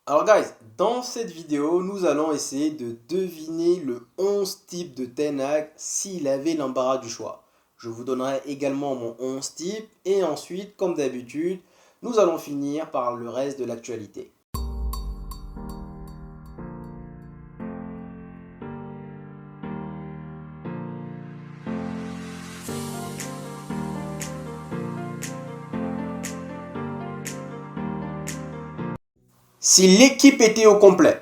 Alors guys, dans cette vidéo, nous allons essayer de deviner le 11 type de Ten Hag s'il avait l'embarras du choix. Je vous donnerai également mon 11 type et ensuite, comme d'habitude, nous allons finir par le reste de l'actualité. Si l'équipe était au complet,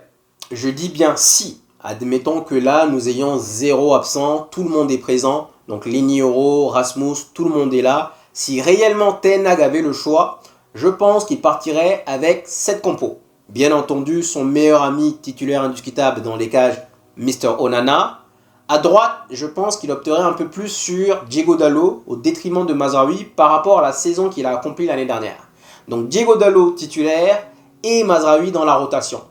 je dis bien si, admettons que là nous ayons 0 absent, tout le monde est présent, donc Lenioro, Rasmus, tout le monde est là. Si réellement Ten Hag avait le choix, je pense qu'il partirait avec 7 compos. Bien entendu, son meilleur ami titulaire indiscutable dans les cages, Mr. Onana. À droite, je pense qu'il opterait un peu plus sur Diego Dallo au détriment de Mazraoui par rapport à la saison qu'il a accomplie l'année dernière. Donc Diego Dallo titulaire et Mazraoui dans la rotation.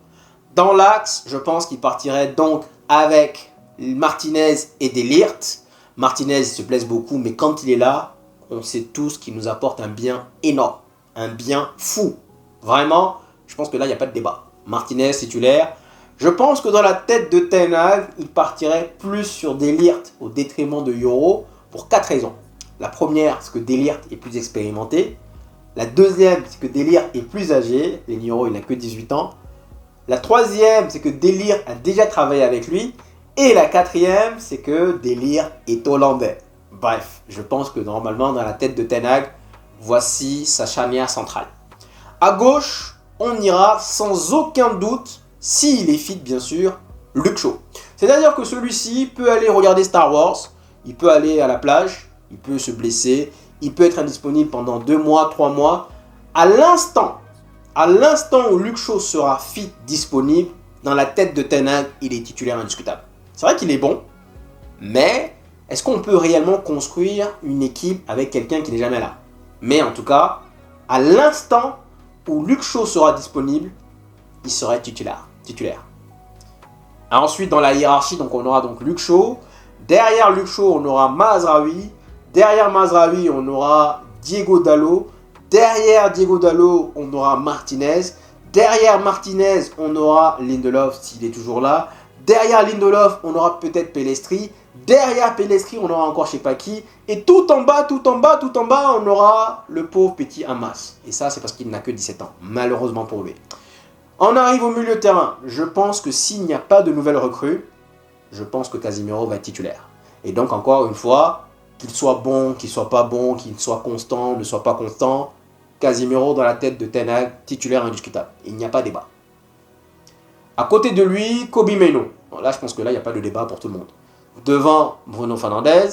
Dans l'axe, je pense qu'il partirait donc avec Martinez et De Ligt. Martinez se blesse beaucoup, mais quand il est là, on sait tous qu'il nous apporte un bien énorme, un bien fou. Vraiment, je pense que là, il n'y a pas de débat. Martinez titulaire. Je pense que dans la tête de Ten Hag, il partirait plus sur De Ligt au détriment de Yoro pour 4 raisons. La première, c'est que De Ligt est plus expérimenté. La deuxième, c'est que De Ligt est plus âgé. Lenioro, il n'a que 18 ans. La troisième, c'est que De Ligt a déjà travaillé avec lui. Et la quatrième, c'est que De Ligt est hollandais. Bref, je pense que normalement, dans la tête de Ten Hag, voici sa charnière centrale. À gauche, on ira sans aucun doute, s'il est fit bien sûr, Luke Shaw. C'est-à-dire que celui-ci peut aller regarder Star Wars, il peut aller à la plage, il peut se blesser, il peut être indisponible pendant 2 mois, 3 mois. À l'instant où Luke Shaw sera fit, disponible, dans la tête de Ten Hag, il est titulaire indiscutable. C'est vrai qu'il est bon, mais est-ce qu'on peut réellement construire une équipe avec quelqu'un qui n'est jamais là? Mais en tout cas, à l'instant où Luke Shaw sera disponible, il serait titulaire. Ensuite, dans la hiérarchie, donc on aura donc Luke Shaw. Derrière Luke Shaw, on aura Mazraoui. Derrière Mazraoui, on aura Diego Dallo. Derrière Diego Dallo, on aura Martinez. Derrière Martinez, on aura Lindelof s'il est toujours là. Derrière Lindelof, on aura peut-être Pellistri. Derrière Pellistri, on aura encore je sais pas qui. Et tout en bas, on aura le pauvre petit Hamas. Et ça, c'est parce qu'il n'a que 17 ans, malheureusement pour lui. On arrive au milieu de terrain. Je pense que s'il n'y a pas de nouvelles recrues, je pense que Casemiro va être titulaire. Et donc, encore une fois, qu'il soit bon, qu'il soit pas bon, qu'il soit constant, ne soit pas constant, Casemiro dans la tête de Ten Hag, titulaire indiscutable. Il n'y a pas de débat. À côté de lui, Kobbie Mainoo. Bon, là, je pense que là, il n'y a pas de débat pour tout le monde. Devant, Bruno Fernandes.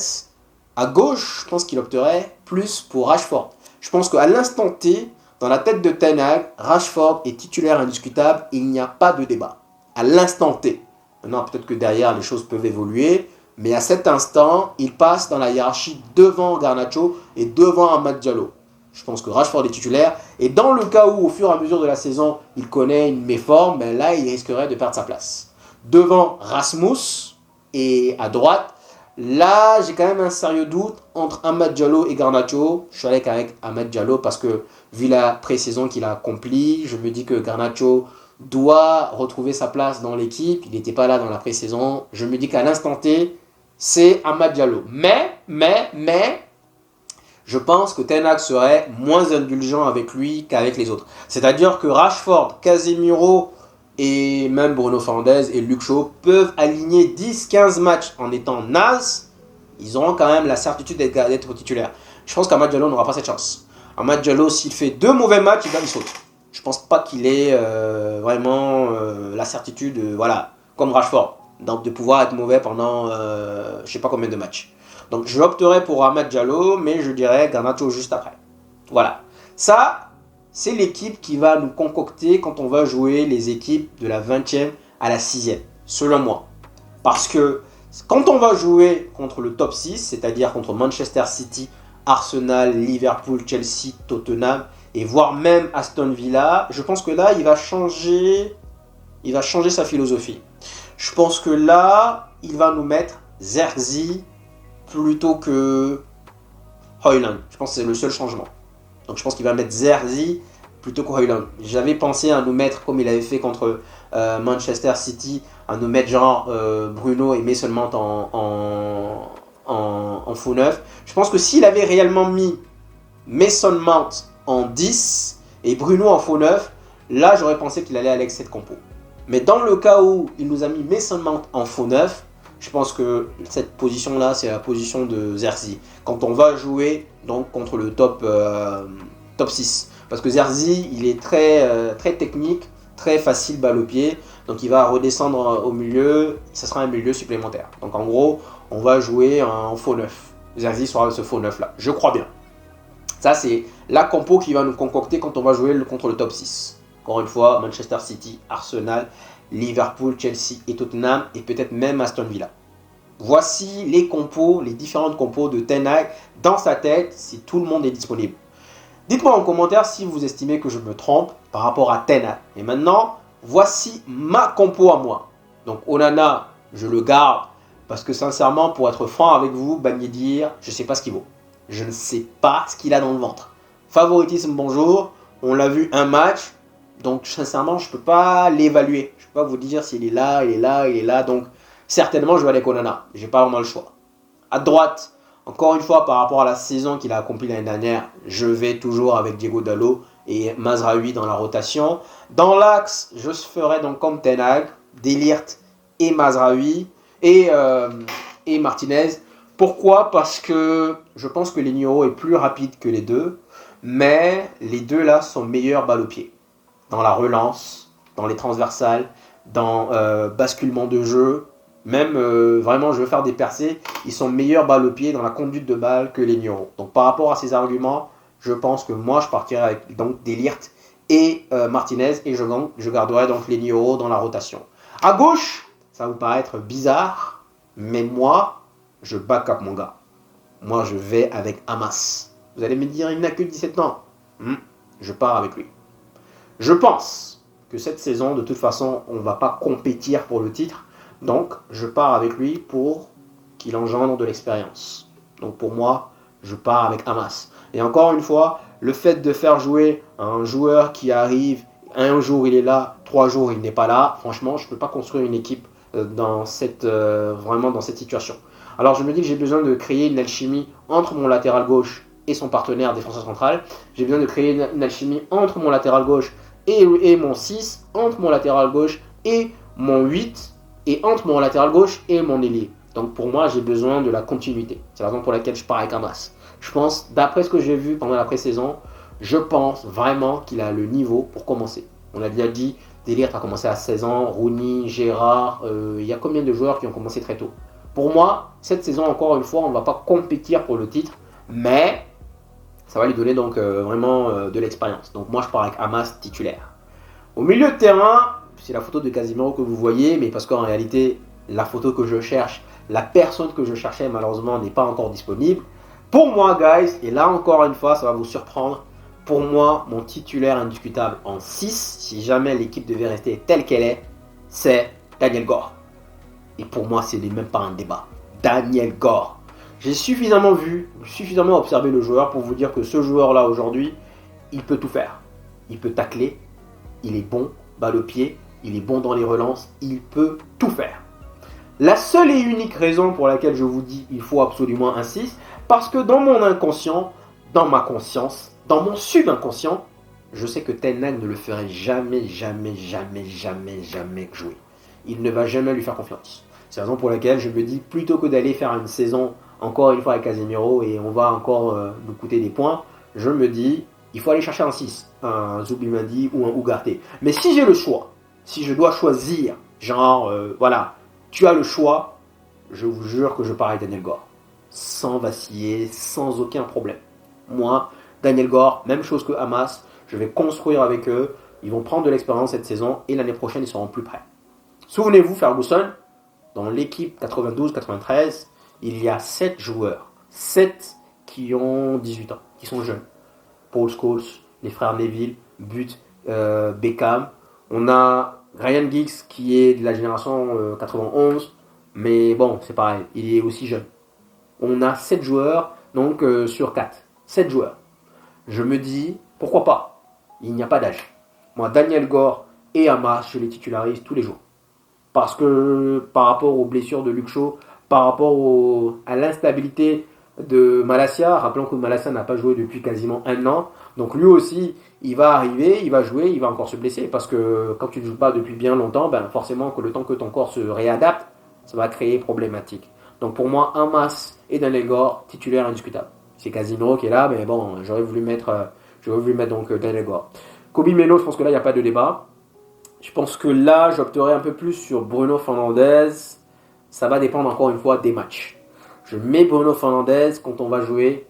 À gauche, je pense qu'il opterait plus pour Rashford. Je pense qu'à l'instant T, dans la tête de Ten Hag, Rashford est titulaire indiscutable. Il n'y a pas de débat. À l'instant T. Maintenant, peut-être que derrière, les choses peuvent évoluer. Mais à cet instant, il passe dans la hiérarchie devant Garnacho et devant Amad Diallo. Je pense que Rashford est titulaire. Et dans le cas où, au fur et à mesure de la saison, il connaît une méforme, ben là, il risquerait de perdre sa place. Devant Rasmus et à droite, là, j'ai quand même un sérieux doute entre Amad Diallo et Garnacho. Je suis avec Amad Diallo parce que, vu la pré-saison qu'il a accomplie, je me dis que Garnacho doit retrouver sa place dans l'équipe. Il n'était pas là dans la pré-saison. Je me dis qu'à l'instant T, c'est Amad Diallo. Mais, je pense que Ten Hag serait moins indulgent avec lui qu'avec les autres. C'est-à-dire que Rashford, Casemiro et même Bruno Fernandes et Luke Shaw peuvent aligner 10-15 matchs en étant naze. Ils auront quand même la certitude d'être titulaires. Je pense qu'Amad Diallo n'aura pas cette chance. Amad Diallo, s'il fait 2 mauvais matchs, il saute. Je pense pas qu'il ait vraiment la certitude, voilà, comme Rashford, de pouvoir être mauvais pendant je sais pas combien de matchs. Donc je opterai pour Amad Diallo, mais je dirais Garnacho juste après. Voilà. Ça, c'est l'équipe qui va nous concocter quand on va jouer les équipes de la 20e à la 6e, selon moi. Parce que quand on va jouer contre le top 6, c'est-à-dire contre Manchester City, Arsenal, Liverpool, Chelsea, Tottenham, et voire même Aston Villa, je pense que là, il va changer sa philosophie. Je pense que là, il va nous mettre Zerzi plutôt que Højlund. Je pense que c'est le seul changement. Donc je pense qu'il va mettre Zerzi plutôt que Højlund. J'avais pensé à nous mettre, comme il avait fait contre Manchester City, à nous mettre genre Bruno et Mason Mount en faux neuf. Je pense que s'il avait réellement mis Mason Mount en 10 et Bruno en faux neuf, là j'aurais pensé qu'il allait avec cette compo. Mais dans le cas où il nous a mis Mason Mount en faux neuf, je pense que cette position-là, c'est la position de Zerzi. Quand on va jouer donc contre le top 6. Parce que Zerzi, il est très technique, très facile balle au pied. Donc il va redescendre au milieu, ça sera un milieu supplémentaire. Donc en gros, on va jouer en faux neuf. Zerzi sera ce faux neuf là, je crois bien. Ça, c'est la compo qui va nous concocter quand on va jouer contre le top 6. Encore une fois, Manchester City, Arsenal, Liverpool, Chelsea et Tottenham, et peut-être même Aston Villa. Voici les compos, les différentes compos de Ten Hag dans sa tête, si tout le monde est disponible. Dites-moi en commentaire si vous estimez que je me trompe par rapport à Ten Hag. Et maintenant, voici ma compo à moi. Donc Onana, je le garde, parce que sincèrement, pour être franc avec vous, Bagnédir, je ne sais pas ce qu'il vaut. Je ne sais pas ce qu'il a dans le ventre. Favoritisme, bonjour. On l'a vu un match. Donc, sincèrement, je ne peux pas l'évaluer. Je ne peux pas vous dire s'il est là, il est là, il est là. Donc, certainement, je vais aller avec Onana. Je n'ai pas vraiment le choix. À droite, encore une fois, par rapport à la saison qu'il a accomplie l'année dernière, je vais toujours avec Diego Dallo et Mazraoui dans la rotation. Dans l'axe, je ferai donc comme Ten Hag, De Ligt et Mazraoui et Martinez. Pourquoi? Parce que je pense que Lenioro est plus rapide que les deux, mais les deux là sont meilleurs balle au pied. Dans la relance, dans les transversales, dans basculement de jeu, même vraiment je veux faire des percées, ils sont meilleurs balle au pied dans la conduite de balle que Lenioro. Donc par rapport à ces arguments, je pense que moi je partirai avec donc De Ligt et Martinez et je garderai donc Lenioro dans la rotation. À gauche, ça va vous paraître bizarre, mais moi je back up mon gars. Moi je vais avec Hamas. Vous allez me dire il n'a que 17 ans. Je pars avec lui. Je pense que cette saison, de toute façon, on ne va pas compétir pour le titre. Donc, je pars avec lui pour qu'il engendre de l'expérience. Donc, pour moi, je pars avec Hamas. Et encore une fois, le fait de faire jouer un joueur qui arrive, un jour il est là, 3 jours il n'est pas là, franchement, je ne peux pas construire une équipe vraiment dans cette situation. Alors, je me dis que j'ai besoin de créer une alchimie entre mon latéral gauche et son partenaire défenseur central. J'ai besoin de créer une alchimie entre mon latéral gauche et mon 6, entre mon latéral gauche et mon 8, et entre mon latéral gauche et mon ailier. Donc pour moi, j'ai besoin de la continuité. C'est la raison pour laquelle je pars avec Hamas. Je pense, d'après ce que j'ai vu pendant la pré-saison, je pense vraiment qu'il a le niveau pour commencer. On a déjà dit, De Ligt a commencé à 16 ans, Rooney, Gérard, il y a combien de joueurs qui ont commencé très tôt? Pour moi, cette saison, encore une fois, on ne va pas compétir pour le titre, mais ça va lui donner donc vraiment de l'expérience. Donc moi je pars avec Hamas titulaire. Au milieu de terrain, c'est la photo de Casemiro que vous voyez, mais parce qu'en réalité, la photo que je cherche, la personne que je cherchais malheureusement n'est pas encore disponible. Pour moi, guys, et là encore une fois, ça va vous surprendre, pour moi, mon titulaire indiscutable en 6, si jamais l'équipe devait rester telle qu'elle est, c'est Daniel Gore. Et pour moi, ce n'est même pas un débat. Daniel Gore. J'ai suffisamment observé le joueur pour vous dire que ce joueur-là, aujourd'hui, il peut tout faire. Il peut tacler, il est bon, balle au pied, il est bon dans les relances, il peut tout faire. La seule et unique raison pour laquelle je vous dis il faut absolument un 6, parce que dans mon inconscient, dans ma conscience, dans mon subinconscient, je sais que Ten Hag ne le ferait jamais jouer. Il ne va jamais lui faire confiance. C'est la raison pour laquelle je me dis, plutôt que d'aller faire une saison encore une fois avec Casemiro et on va encore nous coûter des points, je me dis, il faut aller chercher un 6, un Zubimendi ou un Ugarte. Mais si j'ai le choix, si je dois choisir, genre, voilà, tu as le choix, je vous jure que je pars avec Daniel Gore. Sans vaciller, sans aucun problème. Moi, Daniel Gore, même chose que Hamas, je vais construire avec eux, ils vont prendre de l'expérience cette saison et l'année prochaine, ils seront plus prêts. Souvenez-vous, Ferguson, dans l'équipe 92-93, il y a 7 joueurs, 7 qui ont 18 ans, qui sont jeunes. Paul Scholes, les frères Neville, Butt, Beckham. On a Ryan Giggs qui est de la génération 91, mais bon, c'est pareil, il est aussi jeune. On a 7 joueurs, donc sur 4. 7 joueurs. Je me dis, pourquoi pas? Il n'y a pas d'âge. Moi, Daniel Gore et Hamas, je les titularise tous les jours. Parce que par rapport aux blessures de Luke Shaw, par rapport à l'instabilité de Malacia, rappelons que Malacia n'a pas joué depuis quasiment 1 an. Donc lui aussi, il va arriver, il va jouer, il va encore se blesser. Parce que quand tu ne joues pas depuis bien longtemps, ben forcément que le temps que ton corps se réadapte, ça va créer problématique. Donc pour moi, Hamas et Daniel Gore, titulaire indiscutable. C'est Casino qui est là, mais bon, j'aurais voulu mettre donc Daniel Gore. Kobe Meno, je pense que là, il n'y a pas de débat. Je pense que là, j'opterai un peu plus sur Bruno Fernandes. Ça va dépendre encore une fois des matchs. Je mets Bruno Fernandes quand on va jouer.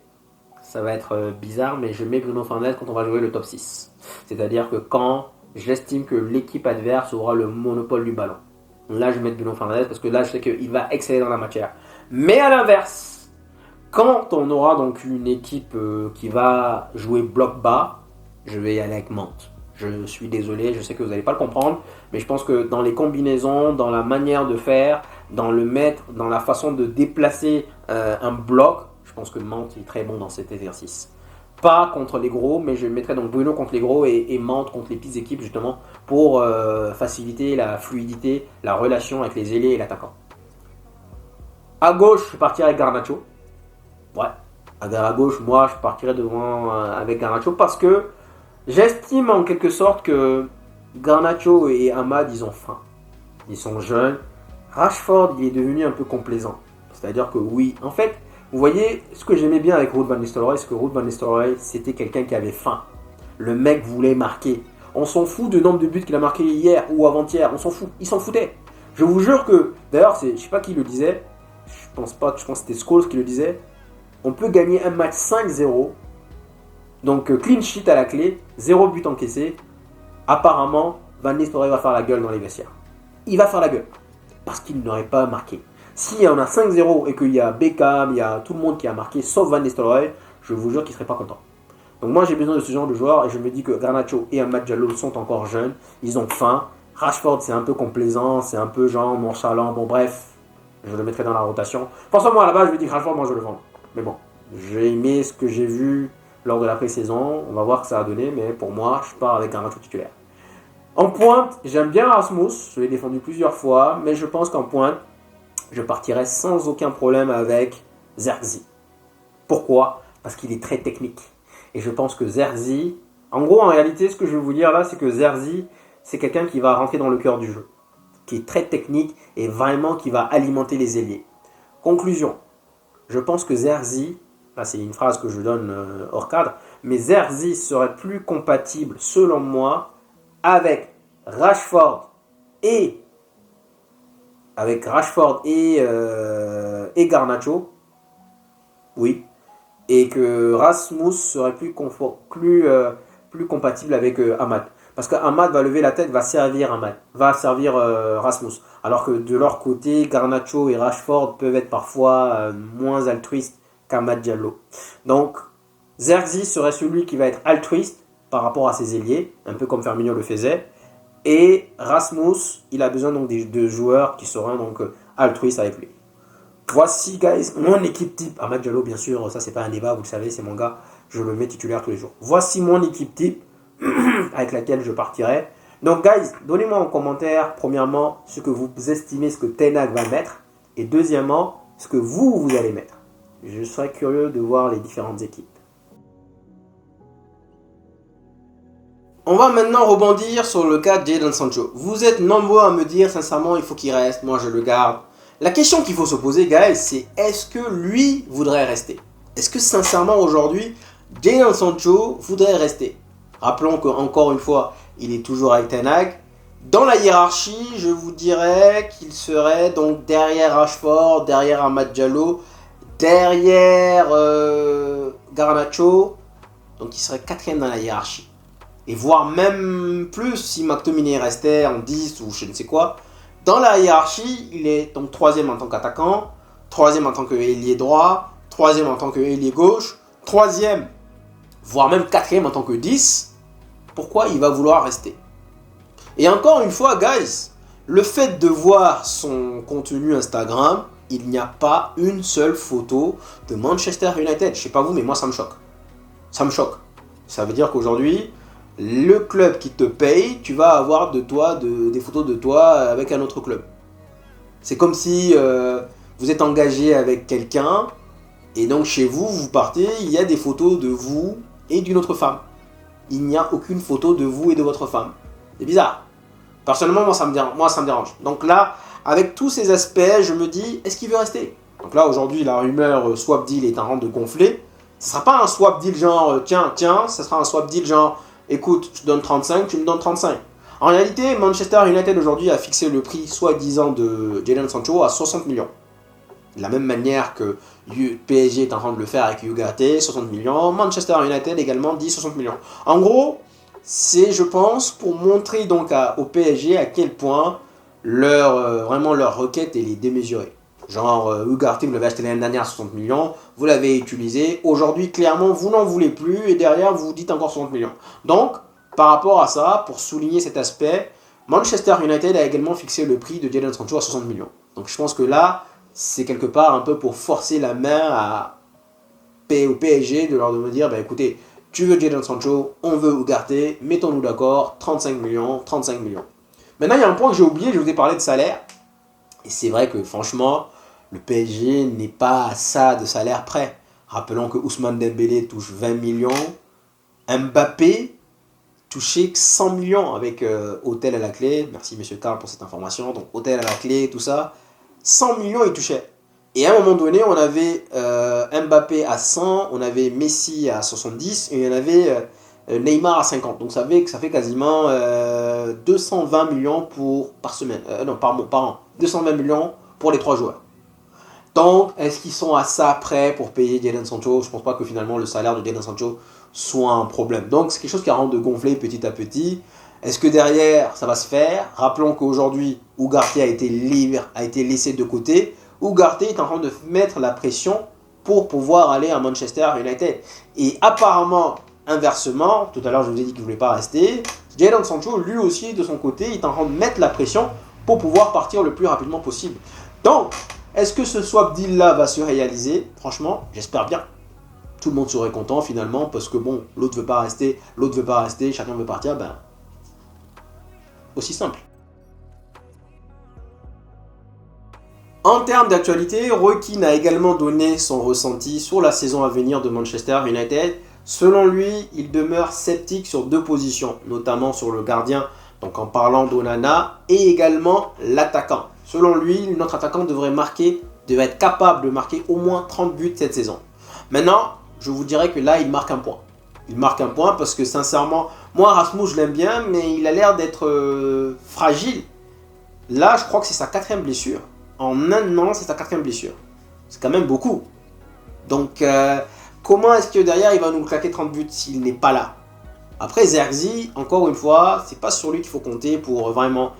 Ça va être bizarre, mais je mets Bruno Fernandes quand on va jouer le top 6. C'est-à-dire que quand j'estime que l'équipe adverse aura le monopole du ballon. Là, je vais mettre Bruno Fernandes parce que là, je sais qu'il va exceller dans la matière. Mais à l'inverse, quand on aura donc une équipe qui va jouer bloc bas, je vais y aller avec Mantes. Je suis désolé, je sais que vous n'allez pas le comprendre, mais je pense que dans les combinaisons, dans la manière de faire, dans la façon de déplacer un bloc, je pense que Mantes est très bon dans cet exercice. Pas contre les gros, mais je mettrai donc Bruno contre les gros et Mantes contre les petites équipes justement pour faciliter la fluidité, la relation avec les ailiers et l'attaquant. À gauche, je partirai avec Garnacho. Ouais, à gauche, moi je partirai devant avec Garnacho parce que j'estime en quelque sorte que Garnacho et Amad, ils ont faim. Ils sont jeunes. Rashford, il est devenu un peu complaisant. C'est-à-dire que oui, en fait, vous voyez, ce que j'aimais bien avec Ruud van Nistelrooy, c'est que Ruud van Nistelrooy, c'était quelqu'un qui avait faim. Le mec voulait marquer. On s'en fout du nombre de buts qu'il a marqué hier ou avant-hier. On s'en fout. Il s'en foutait. Je vous jure que, d'ailleurs, je sais pas qui le disait. Je pense que c'était Scholes qui le disait. On peut gagner un match 5-0. Donc clean sheet à la clé, 0 but encaissé. Apparemment, Van Nistelrooy va faire la gueule dans les vestiaires. Il va faire la gueule. Parce qu'il n'aurait pas marqué. Si on a 5-0 et qu'il y a Beckham, il y a tout le monde qui a marqué, sauf Van Nistelrooy, je vous jure qu'il ne serait pas content. Donc moi j'ai besoin de ce genre de joueurs et je me dis que Garnacho et Amad Diallo sont encore jeunes, ils ont faim. Rashford c'est un peu complaisant, c'est un peu genre nonchalant, bon bref, je le mettrai dans la rotation. François, moi à la base je me dis que Rashford, moi je le vends. Mais bon, j'ai aimé ce que j'ai vu lors de la pré-saison, on va voir ce que ça a donné, mais pour moi je pars avec Garnacho titulaire. En pointe, j'aime bien Rasmus, je l'ai défendu plusieurs fois, mais je pense qu'en pointe, je partirai sans aucun problème avec Zerxi. Pourquoi ? Parce qu'il est très technique. Et je pense que Zerxi, en gros, en réalité, ce que je vais vous dire là, c'est que Zerxi, c'est quelqu'un qui va rentrer dans le cœur du jeu, qui est très technique et vraiment qui va alimenter les ailiers. Conclusion, je pense que Zerxi, là c'est une phrase que je donne hors cadre, mais Zerxi serait plus compatible, selon moi, avec Rashford et Garnacho, oui, et que Rasmus serait plus compatible avec Amad. Parce qu'Amad va lever la tête, va servir Rasmus. Alors que de leur côté, Garnacho et Rashford peuvent être parfois moins altruistes qu'Amad Diallo. Donc, Zerxi serait celui qui va être altruiste par rapport à ses ailiers, un peu comme Firmino le faisait. Et Rasmus, il a besoin donc de joueurs qui seront donc altruistes avec lui. Voici, guys, mon équipe type. Amad Diallo, bien sûr, ça c'est pas un débat, vous le savez, c'est mon gars. Je le mets titulaire tous les jours. Voici mon équipe type avec laquelle je partirai. Donc, guys, donnez-moi en commentaire, premièrement, ce que vous estimez, ce que Ten Hag va mettre. Et deuxièmement, ce que vous allez mettre. Je serais curieux de voir les différentes équipes. On va maintenant rebondir sur le cas de Jadon Sancho. Vous êtes nombreux à me dire, sincèrement, il faut qu'il reste, moi je le garde. La question qu'il faut se poser, guys, c'est est-ce que lui voudrait rester ? Est-ce que sincèrement aujourd'hui, Jadon Sancho voudrait rester ? Rappelons qu'encore une fois, il est toujours avec Ten Hag. Dans la hiérarchie, je vous dirais qu'il serait donc derrière Rashford, derrière Amad Diallo, derrière Garnacho. Donc il serait 4e dans la hiérarchie. Et voire même plus si McTominay restait en 10 ou je ne sais quoi. Dans la hiérarchie, il est donc 3e en tant qu'attaquant, 3e en tant qu'ailier droit, 3e en tant qu'ailier gauche, 3e, voire même 4e en tant que 10. Pourquoi il va vouloir rester ? Et encore une fois, guys, le fait de voir son contenu Instagram, il n'y a pas une seule photo de Manchester United. Je ne sais pas vous, mais moi ça me choque. Ça me choque. Ça veut dire qu'aujourd'hui, le club qui te paye, tu vas avoir de toi des photos de toi avec un autre club. C'est comme si vous êtes engagé avec quelqu'un et donc chez vous, vous partez, il y a des photos de vous et d'une autre femme. Il n'y a aucune photo de vous et de votre femme. C'est bizarre. Personnellement, moi ça me dérange. Donc là, avec tous ces aspects, je me dis, est-ce qu'il veut rester? Donc là, aujourd'hui, la rumeur swap deal est en train de gonfler. Ce ne sera pas un swap deal genre, tiens, ce sera un swap deal genre, écoute, je te donne 35, tu me donnes 35. En réalité, Manchester United aujourd'hui a fixé le prix soi-disant de Jadon Sancho à 60 millions. De la même manière que PSG est en train de le faire avec Ugarte, 60 millions. Manchester United également dit 60 millions. En gros, c'est, je pense, pour montrer donc au PSG à quel point vraiment leur requête est démesurée. Genre, Ugarte, vous l'avez acheté l'année dernière à 60 millions, vous l'avez utilisé. Aujourd'hui, clairement, vous n'en voulez plus et derrière, vous dites encore 60 millions. Donc, par rapport à ça, pour souligner cet aspect, Manchester United a également fixé le prix de Jadon Sancho à 60 millions. Donc, je pense que là, c'est quelque part un peu pour forcer la main au PSG de leur dire, bah, écoutez, tu veux Jadon Sancho, on veut Ugarte, mettons-nous d'accord, 35 millions, 35 millions. Maintenant, il y a un point que j'ai oublié, je vous ai parlé de salaire. Et c'est vrai que franchement, le PSG n'est pas à ça de salaire près. Rappelons que Ousmane Dembélé touche 20 millions. Mbappé touchait 100 millions avec hôtel à la clé. Merci monsieur Karl pour cette information. Donc hôtel à la clé, tout ça. 100 millions il touchait. Et à un moment donné, on avait Mbappé à 100, on avait Messi à 70 et on avait Neymar à 50. Donc ça fait quasiment 220 millions par semaine. Par an. 220 millions pour les 3 joueurs. Donc, est-ce qu'ils sont à ça prêts pour payer Jadon Sancho? Je ne pense pas que finalement le salaire de Jadon Sancho soit un problème. Donc, c'est quelque chose qui a de gonfler petit à petit. Est-ce que derrière, ça va se faire? Rappelons qu'aujourd'hui, Ugarte a été libre, a été laissé de côté. Ugarte est en train de mettre la pression pour pouvoir aller à Manchester United. Et apparemment, inversement, tout à l'heure je vous ai dit qu'il ne voulait pas rester, Jadon Sancho, lui aussi, de son côté, est en train de mettre la pression pour pouvoir partir le plus rapidement possible. Donc, est-ce que ce swap deal-là va se réaliser? Franchement, j'espère bien. Tout le monde serait content finalement parce que bon, l'autre veut pas rester, chacun veut partir, ben aussi simple. En termes d'actualité, Roy Keane a également donné son ressenti sur la saison à venir de Manchester United. Selon lui, il demeure sceptique sur 2 positions, notamment sur le gardien, donc en parlant d'Onana, et également l'attaquant. Selon lui, notre attaquant devrait être capable de marquer au moins 30 buts cette saison. Maintenant, je vous dirais que là, il marque un point. Il marque un point parce que sincèrement, moi Rasmus je l'aime bien, mais il a l'air d'être fragile. Là, je crois que c'est sa 4e blessure. En un an, c'est sa 4e blessure. C'est quand même beaucoup. Donc, comment est-ce que derrière, il va nous claquer 30 buts s'il n'est pas là? Après, Zerxi, encore une fois, c'est pas sur lui qu'il faut compter pour vraiment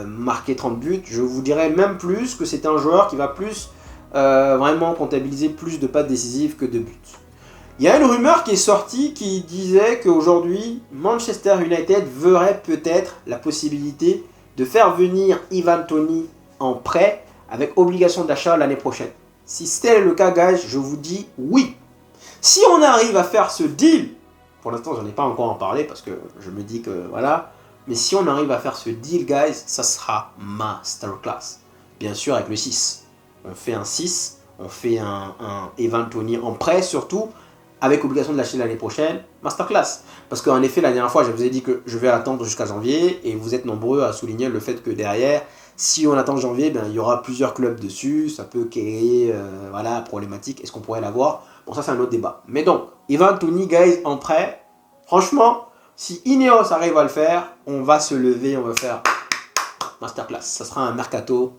marquer 30 buts. Je vous dirais même plus que c'est un joueur qui va plus vraiment comptabiliser plus de passes décisives que de buts. Il y a une rumeur qui est sortie qui disait qu'aujourd'hui, Manchester United verrait peut-être la possibilité de faire venir Ivan Toney en prêt avec obligation d'achat l'année prochaine. Si c'est le cas, guys, je vous dis oui. Si on arrive à faire ce deal, pour l'instant, j'en ai pas encore en parlé parce que je me dis que voilà, mais si on arrive à faire ce deal, guys, ça sera masterclass. Bien sûr, avec le 6. On fait un 6, on fait un Evan Toney en prêt surtout, avec obligation de l'acheter l'année prochaine, masterclass. Parce qu'en effet, la dernière fois, je vous ai dit que je vais attendre jusqu'à janvier, et vous êtes nombreux à souligner le fait que derrière, si on attend janvier, ben, il y aura plusieurs clubs dessus, ça peut créer voilà, problématique, est-ce qu'on pourrait l'avoir? Bon, ça c'est un autre débat. Mais donc, Evan Toney, guys, en prêt, franchement, si Ineos arrive à le faire, on va se lever, on va faire masterclass. Ça sera un mercato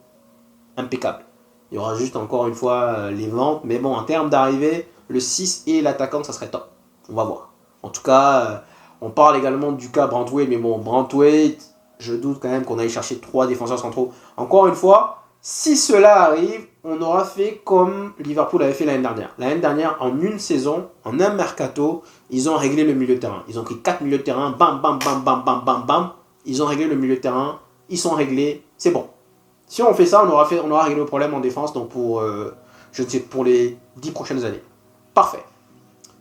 impeccable. Il y aura juste encore une fois les ventes, mais bon, en termes d'arrivée, le 6 et l'attaquant, ça serait top. On va voir. En tout cas, on parle également du cas Branthwaite, mais bon, Branthwaite, je doute quand même qu'on aille chercher 3 défenseurs centraux. Encore une fois, si cela arrive, on aura fait comme Liverpool avait fait l'année dernière. L'année dernière, en une saison, en un mercato, ils ont réglé le milieu de terrain. Ils ont pris 4 milieux de terrain, bam, bam, bam, bam, bam, bam, bam. Ils ont réglé le milieu de terrain, ils sont réglés, c'est bon. Si on fait ça, on aura réglé le problème en défense donc pour les 10 prochaines années. Parfait.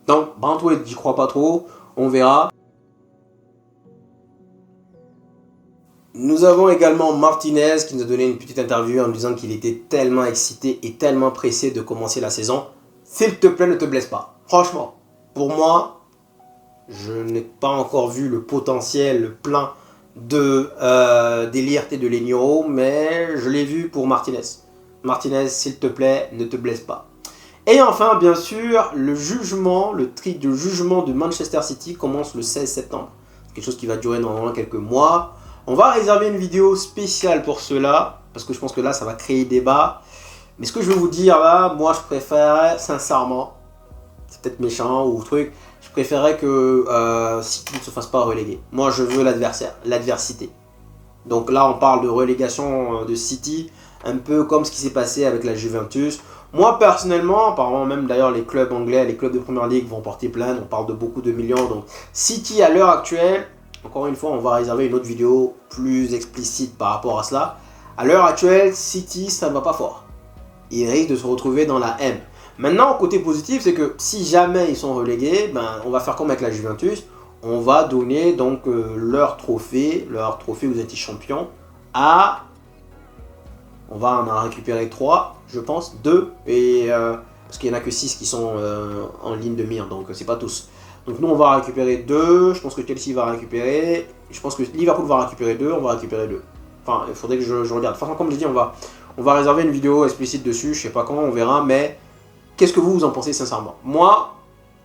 Donc, Branthwaite, j'y crois pas trop. On verra. Nous avons également Martinez qui nous a donné une petite interview en disant qu'il était tellement excité et tellement pressé de commencer la saison. S'il te plaît, ne te blesse pas. Franchement, pour moi, je n'ai pas encore vu le potentiel plein des libertés de Lenioro, mais je l'ai vu pour Martinez. Martinez, s'il te plaît, ne te blesse pas. Et enfin, bien sûr, le trick de jugement de Manchester City commence le 16 septembre. Quelque chose qui va durer normalement quelques mois. On va réserver une vidéo spéciale pour cela, parce que je pense que là, ça va créer débat. Mais ce que je veux vous dire là, moi, je préfère, sincèrement, c'est peut-être méchant ou truc, je préférerais que City ne se fasse pas reléguer. Moi, je veux l'adversité. Donc là, on parle de relégation de City, un peu comme ce qui s'est passé avec la Juventus. Moi, personnellement, apparemment même d'ailleurs les clubs anglais, les clubs de Première Ligue vont porter plainte. On parle de beaucoup de millions. Donc City, à l'heure actuelle, encore une fois, on va réserver une autre vidéo plus explicite par rapport à cela. À l'heure actuelle, City, ça ne va pas fort. Ils risquent de se retrouver dans la M. Maintenant, côté positif, c'est que si jamais ils sont relégués, ben, on va faire comme avec la Juventus. On va donner donc leur trophée où vous êtes champion, à... On va en récupérer 3, je pense, 2, parce qu'il n'y en a que 6 qui sont en ligne de mire, donc c'est pas tous. Donc nous, on va récupérer 2, je pense que Chelsea va récupérer, je pense que Liverpool va récupérer 2, on va récupérer 2. Enfin, il faudrait que je regarde. De toute façon, comme je dis, on va réserver une vidéo explicite dessus, je sais pas quand, on verra, mais qu'est-ce que vous en pensez sincèrement? Moi,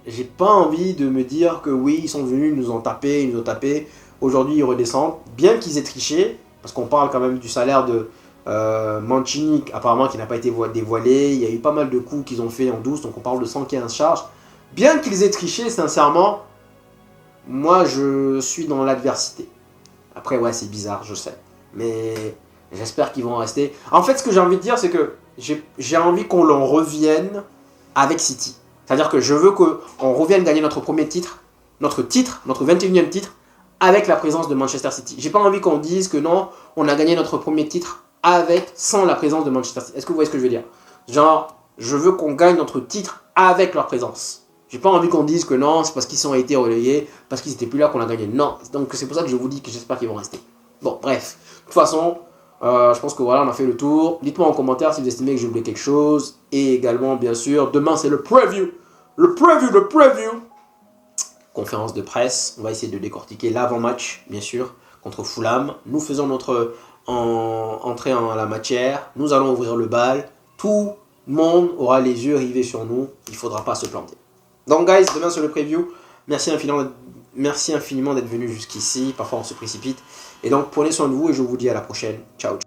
j'ai pas envie de me dire que oui, ils sont venus, ils nous ont tapé, aujourd'hui ils redescendent, bien qu'ils aient triché, parce qu'on parle quand même du salaire de Mancini, apparemment qui n'a pas été dévoilé, il y a eu pas mal de coups qu'ils ont fait en douce, donc on parle de 115 charges. Bien qu'ils aient triché, sincèrement, moi je suis dans l'adversité. Après ouais, c'est bizarre, je sais, mais j'espère qu'ils vont rester. En fait, ce que j'ai envie de dire, c'est que j'ai envie qu'on en revienne avec City. C'est-à-dire que je veux qu'on revienne gagner notre premier titre, notre 21e titre, avec la présence de Manchester City. J'ai pas envie qu'on dise que non, on a gagné notre premier titre sans la présence de Manchester City. Est-ce que vous voyez ce que je veux dire? Genre, je veux qu'on gagne notre titre avec leur présence. J'ai pas envie qu'on dise que non, c'est parce qu'ils ont été relayés, parce qu'ils étaient plus là qu'on a gagné. Non, donc c'est pour ça que je vous dis que j'espère qu'ils vont rester. Bon, bref. De toute façon, je pense que voilà, on a fait le tour. Dites-moi en commentaire si vous estimez que j'ai oublié quelque chose. Et également, bien sûr, demain c'est le preview. Le preview. Conférence de presse. On va essayer de décortiquer l'avant-match, bien sûr, contre Fulham. Nous faisons notre entrée en la matière. Nous allons ouvrir le bal. Tout le monde aura les yeux rivés sur nous. Il ne faudra pas se planter. Donc, guys, demain sur le preview. Merci infiniment d'être venu jusqu'ici. Parfois, on se précipite. Et donc, prenez soin de vous et je vous dis à la prochaine. Ciao.